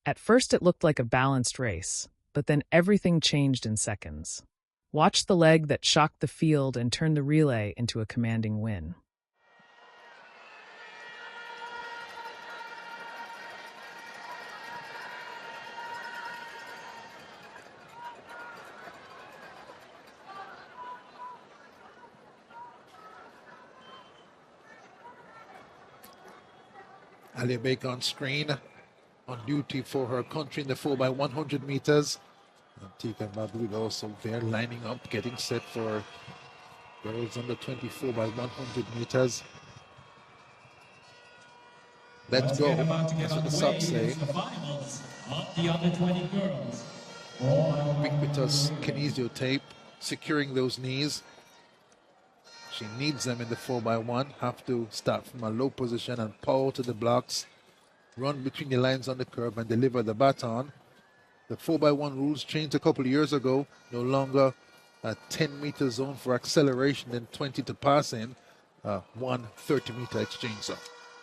At first it looked like a balanced race, but then everything changed in seconds. Watch the leg that shocked the field and turned the relay into a commanding win. Alia Baker on screen, on duty for her country in the 4x100 meters. Antigua and Barbuda also there lining up, getting set for girls under 24 by 100 meters. Let's go. That's what the subs say. Ubiquitous kinesio tape, securing those knees. She needs them in the 4x1. Have to start from a low position and power to the blocks. Run between the lines on the curve and deliver the baton. The 4x1 rules changed a couple of years ago. No longer a 10-meter zone for acceleration and 20 to pass in. 1 30-meter exchange zone.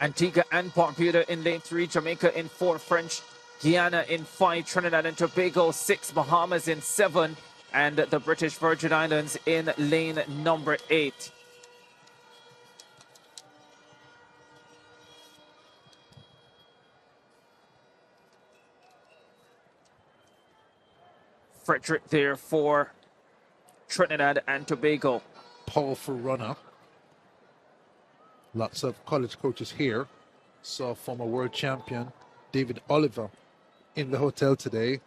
Antigua and Barbuda in lane 3, Jamaica in 4, French Guiana in 5, Trinidad and Tobago 6, Bahamas in 7, and the British Virgin Islands in lane number 8. Frederick there for Trinidad and Tobago. Powerful runner. Lots of college coaches here. Saw former world champion David Oliver in the hotel today.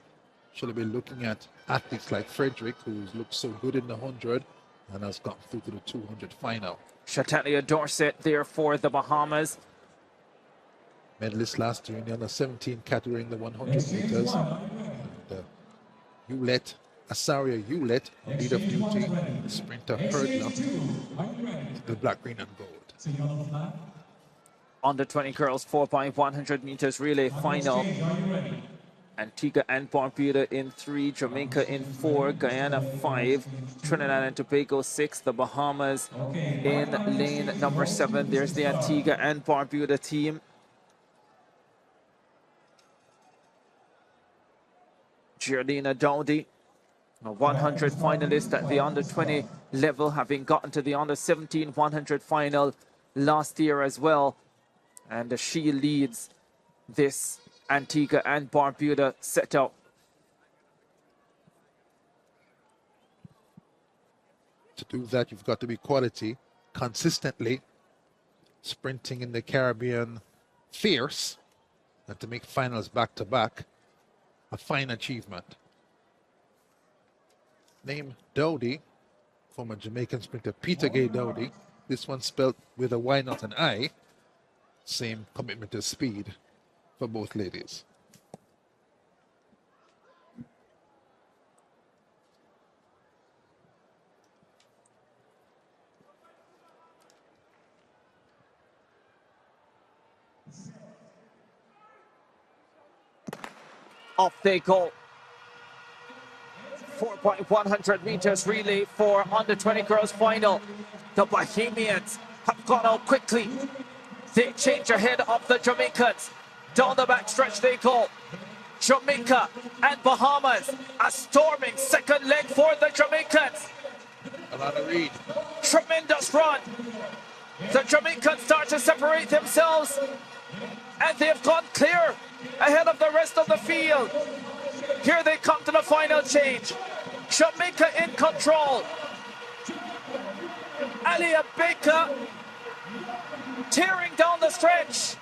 Should be looking at athletes like Frederick, who's looked so good in the 100 and has gotten through to the 200 final. Shatania Dorset there for the Bahamas. Medalist last year in the under 17 category in the 100 meters. And, Hewlett, Asaria Hewlett, lead of duty, sprinter hurdler, the black, green, and gold. Under 20 girls 4x100 meters relay final. Antigua and Barbuda in 3, Jamaica in 4, Guyana 5, Trinidad and Tobago 6, the Bahamas in lane number 7. There's the Antigua and Barbuda team. Giardina Dowdy, a 100 finalist at the under 20 level, having gotten to the under 17 100 final last year as well. And she leads this Antigua and Barbuda setup. To do that, you've got to be quality, consistently sprinting in the Caribbean, fierce, and to make finals back-to-back. A fine achievement. Name Dowdy, former Jamaican sprinter Peter Gay Dowdy. This one spelled with a Y, not an I. Same commitment to speed for both ladies. Off they go. 4x100 meters relay for under 20 girls final. The Bahamians have gone out quickly. They change ahead of the Jamaicans. Down the back stretch they go. Jamaica and Bahamas, a storming second leg for the Jamaicans. Alana Reid. Tremendous run. The Jamaicans start to separate themselves, and they've gone clear ahead of the rest of the field. Here they come to the final change. Jamaica in control. Alia Baker tearing down the stretch.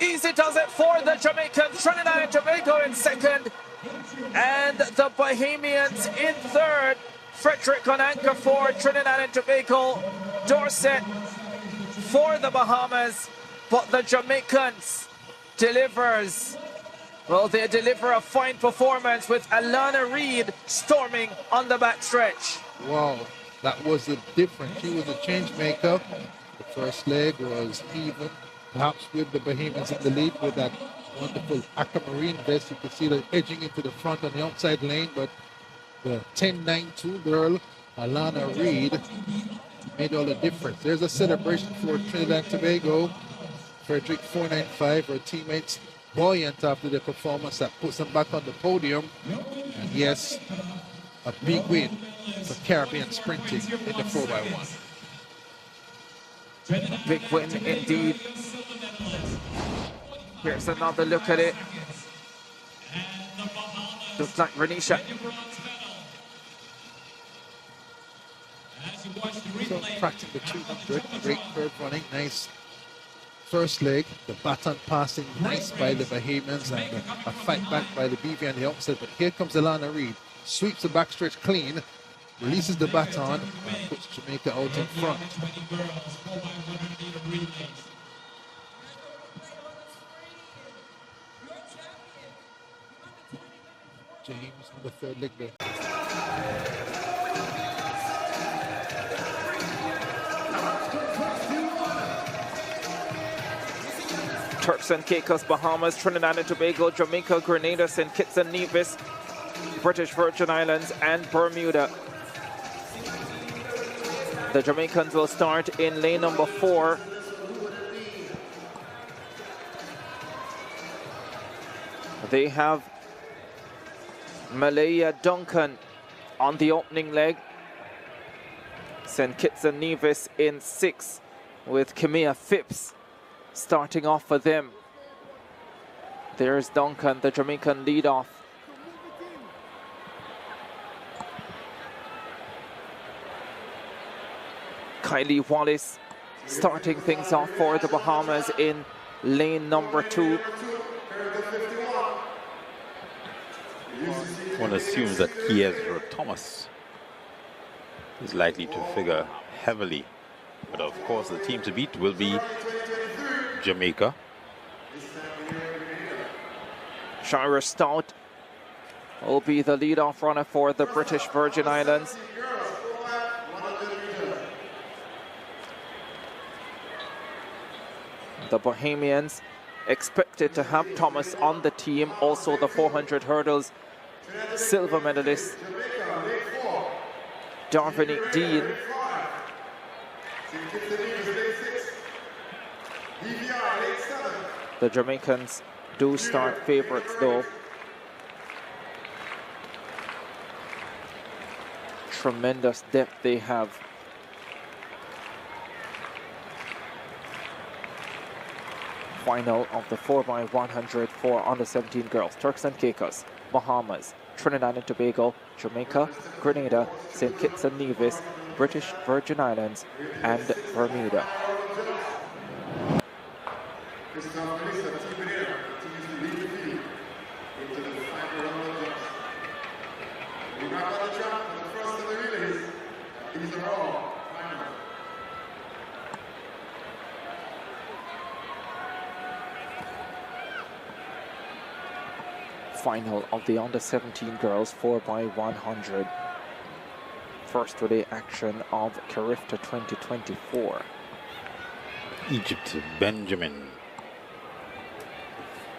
Easy does it for the Jamaicans. Trinidad and Tobago in second, and the Bahamians in third. Frederick on anchor for Trinidad and Tobago. Dorset for the Bahamas, but the Jamaicans delivers. Well, they deliver a fine performance with Alana Reid storming on the back stretch. Wow, that was the difference. She was a change maker. The first leg was even, perhaps with the Bahamians in the lead with that wonderful aquamarine vest. You could see them edging into the front on the outside lane, but the 10.92 girl, Alana Reid, made all the difference. There's a celebration for Trinidad and Tobago. Frederick 4.95, her teammates buoyant after their performance that puts them back on the podium. And yes, a big win for Caribbean sprinting in the 4x1. Big win indeed. Here's another look at it. Looks like Renisha. So practicing the 200, great curve running, nice first leg. The baton passing nice by the Bahamians and a fight back by the BV on the outside. But here comes Alana Reid, sweeps the backstretch clean, releases the baton, and puts Jamaica out in front. James on the third leg there. Turks and Caicos, Bahamas, Trinidad and Tobago, Jamaica, Grenada, St. Kitts and Nevis, British Virgin Islands, and Bermuda. The Jamaicans will start in lane number 4. They have Malaya Duncan on the opening leg. St. Kitts and Nevis in 6 with Kimia Phipps starting off for them. There's Duncan, the Jamaican leadoff. Kylie Wallace starting things off for the Bahamas in lane number 2. One assumes that Kiesra Thomas is likely to figure heavily. But of course, the team to beat will be Jamaica. Shira Stout will be the leadoff runner for the British Virgin Islands. The Bahamians expected to have Thomas on the team, also the 400 hurdles silver medalist Dominic Dean. The Jamaicans do start favorites though. Tremendous depth they have. Final of the 4x100 for under 17 girls. Turks and Caicos, Bahamas, Trinidad and Tobago, Jamaica, Grenada, St. Kitts and Nevis, British Virgin Islands, and Bermuda. Final of the under 17 girls 4x100 first relay action of CARIFTA 2024. Egypt Benjamin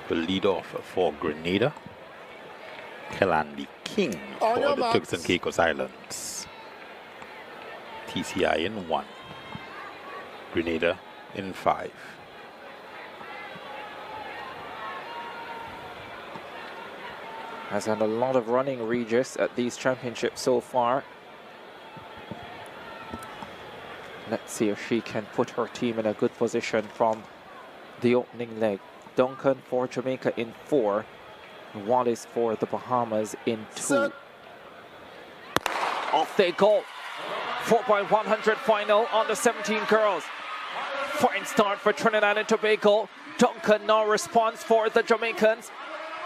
will lead off for Grenada. Kalandi King for the Turks and Caicos Islands. TCI in 1. Grenada in 5. Has had a lot of running, Regis, at these championships so far. Let's see if she can put her team in a good position from the opening leg. Duncan for Jamaica in 4. Wallace for the Bahamas in 2. Off they go. 4x100 final on the 17 girls. Fine start for Trinidad and Tobago. Duncan no response for the Jamaicans.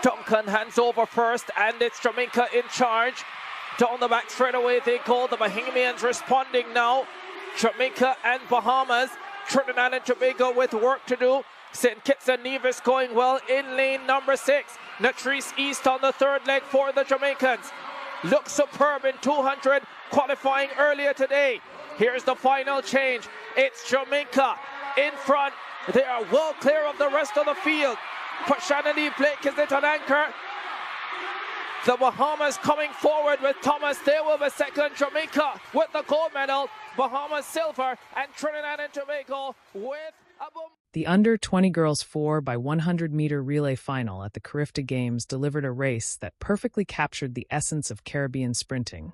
Duncan hands over first, and it's Jamaica in charge. Down the back straight away they go. The Bahamians responding now. Jamaica and Bahamas. Trinidad and Tobago with work to do. St. Kitts and Nevis going well in lane number 6. Natrice East on the third leg for the Jamaicans. Looks superb in 200, qualifying earlier today. Here's the final change. It's Jamaica in front. They are well clear of the rest of the field. Prashana Lee Blake is it on anchor. The Bahamas coming forward with Thomas. They will be second. Jamaica with the gold medal. Bahamas silver, and Trinidad and Tobago with a boom. The under-20 girls 4x100m relay final at the CARIFTA Games delivered a race that perfectly captured the essence of Caribbean sprinting: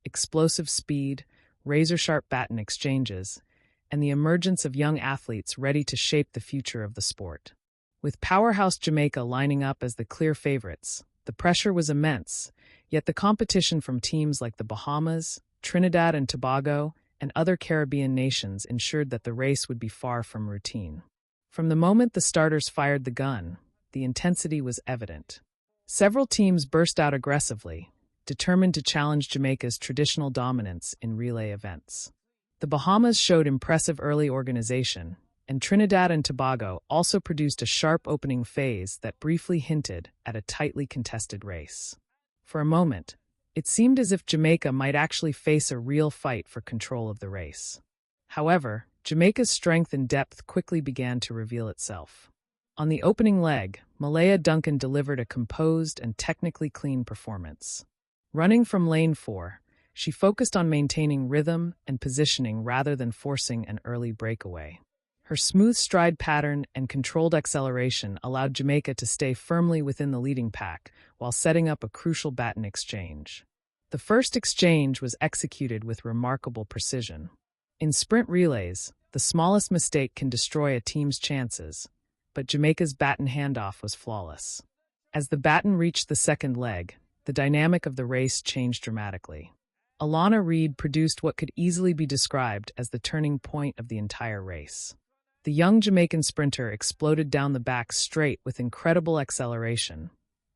explosive speed, razor-sharp baton exchanges, and the emergence of young athletes ready to shape the future of the sport. With powerhouse Jamaica lining up as the clear favorites, the pressure was immense, yet the competition from teams like the Bahamas, Trinidad and Tobago, and other Caribbean nations ensured that the race would be far from routine. From the moment the starters fired the gun, the intensity was evident. Several teams burst out aggressively, determined to challenge Jamaica's traditional dominance in relay events. The Bahamas showed impressive early organization, and Trinidad and Tobago also produced a sharp opening phase that briefly hinted at a tightly contested race. For a moment, it seemed as if Jamaica might actually face a real fight for control of the race. However, Jamaica's strength and depth quickly began to reveal itself. On the opening leg, Malaya Duncan delivered a composed and technically clean performance. Running from lane 4, she focused on maintaining rhythm and positioning rather than forcing an early breakaway. Her smooth stride pattern and controlled acceleration allowed Jamaica to stay firmly within the leading pack while setting up a crucial baton exchange. The first exchange was executed with remarkable precision. In sprint relays, the smallest mistake can destroy a team's chances, but Jamaica's baton handoff was flawless. As the baton reached the second leg, the dynamic of the race changed dramatically. Alana Reid produced what could easily be described as the turning point of the entire race. The young Jamaican sprinter exploded down the back straight with incredible acceleration,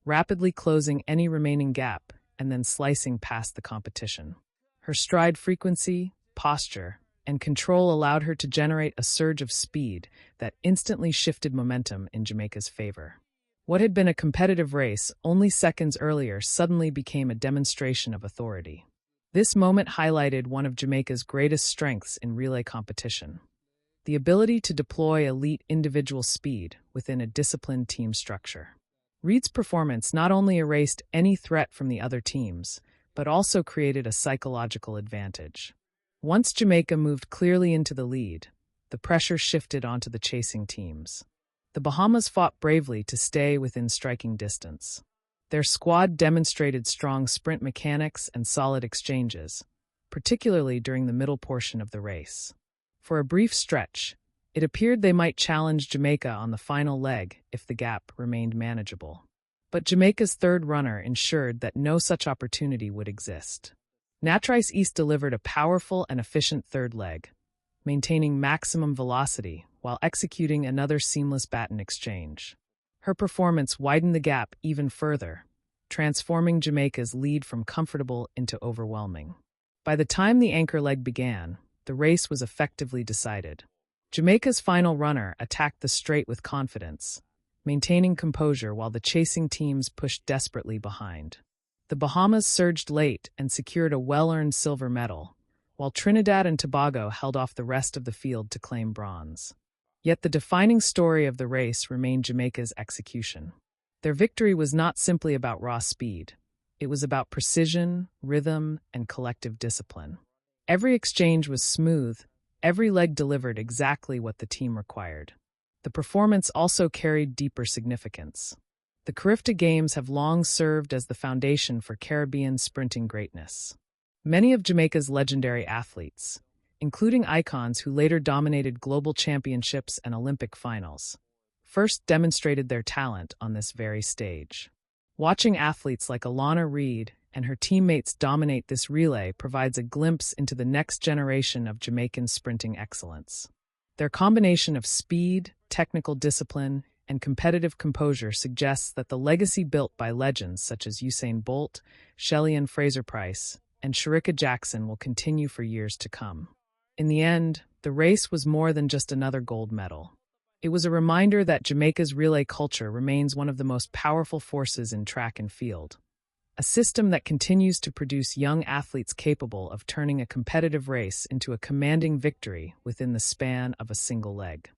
rapidly closing any remaining gap and then slicing past the competition. Her stride frequency, posture, and control allowed her to generate a surge of speed that instantly shifted momentum in Jamaica's favor. What had been a competitive race only seconds earlier suddenly became a demonstration of authority. This moment highlighted one of Jamaica's greatest strengths in relay competition: the ability to deploy elite individual speed within a disciplined team structure. Reid's performance not only erased any threat from the other teams, but also created a psychological advantage. Once Jamaica moved clearly into the lead, the pressure shifted onto the chasing teams. The Bahamas fought bravely to stay within striking distance. Their squad demonstrated strong sprint mechanics and solid exchanges, particularly during the middle portion of the race. For a brief stretch, it appeared they might challenge Jamaica on the final leg if the gap remained manageable. But Jamaica's third runner ensured that no such opportunity would exist. Natrice East delivered a powerful and efficient third leg, maintaining maximum velocity while executing another seamless baton exchange. Her performance widened the gap even further, transforming Jamaica's lead from comfortable into overwhelming. By the time the anchor leg began, the race was effectively decided. Jamaica's final runner attacked the straight with confidence, maintaining composure while the chasing teams pushed desperately behind. The Bahamas surged late and secured a well-earned silver medal, while Trinidad and Tobago held off the rest of the field to claim bronze. Yet the defining story of the race remained Jamaica's execution. Their victory was not simply about raw speed. It was about precision, rhythm, and collective discipline. Every exchange was smooth, every leg delivered exactly what the team required. The performance also carried deeper significance. The CARIFTA Games have long served as the foundation for Caribbean sprinting greatness. Many of Jamaica's legendary athletes, including icons who later dominated global championships and Olympic finals, first demonstrated their talent on this very stage. Watching athletes like Alana Reid and her teammates dominate this relay provides a glimpse into the next generation of Jamaican sprinting excellence. Their combination of speed, technical discipline, and competitive composure suggests that the legacy built by legends such as Usain Bolt, Shelly-Ann Fraser-Pryce, and Shericka Jackson will continue for years to come. In the end, the race was more than just another gold medal. It was a reminder that Jamaica's relay culture remains one of the most powerful forces in track and field, a system that continues to produce young athletes capable of turning a competitive race into a commanding victory within the span of a single leg.